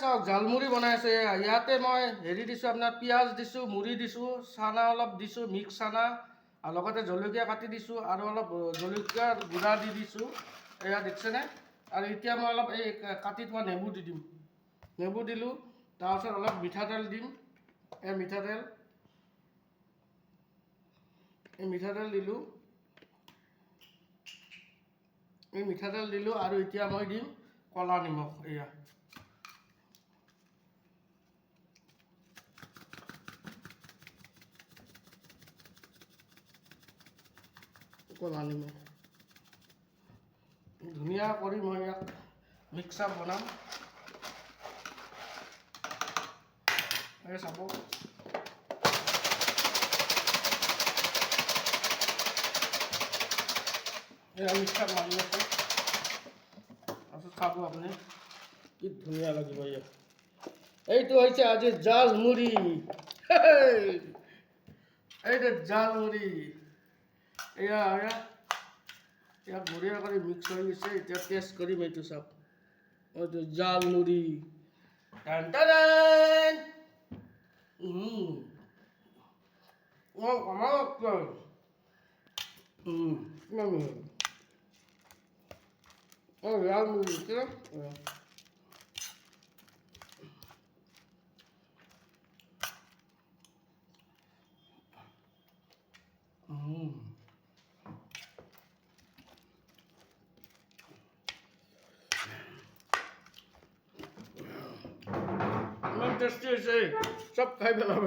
চাওক জালমুড়ি বনাই আছোঁ ইয়াতে মই হেৰি দিছোঁ আপোনাৰ পিঁয়াজ দিছোঁ মুড়ি দিছোঁ চানা অলপ দিছোঁ মিক্স চানা আৰু লগতে জলকীয়া কাটি দিছোঁ আৰু অলপ জলকীয়া গুড়া দি দিছোঁ এয়া দেখিছেনে আৰু এতিয়া মই অলপ এই কাটি থোৱা নেমু দি দিম নেমু দিলোঁ তাৰপিছত অলপ মিঠাতেল দিম এই মিঠাতেল দিলোঁ আৰু এতিয়া মই দিম কলা নিমখ এয়া কলা নিমখ ধুনীয়া কৰি মই ইয়াক মিক্সাৰ বনাম এই চাব এয়া মিক্সাৰ মাৰি আছোঁ তাৰপিছত চাব আপুনি কি ধুনীয়া লাগিব ইয়াক এইটো হৈছে আজি জালমুড়ি এইটো জালমুড়ি এয়া ইয়াক বঢ়িয়া কৰি মিক্স হৈ গৈছে এতিয়া টেষ্ট কৰিম এইটো চাওক এইটো জালমুড়ি জালমুড়ি টেষ্টি হৈছে চব খাই পেলাব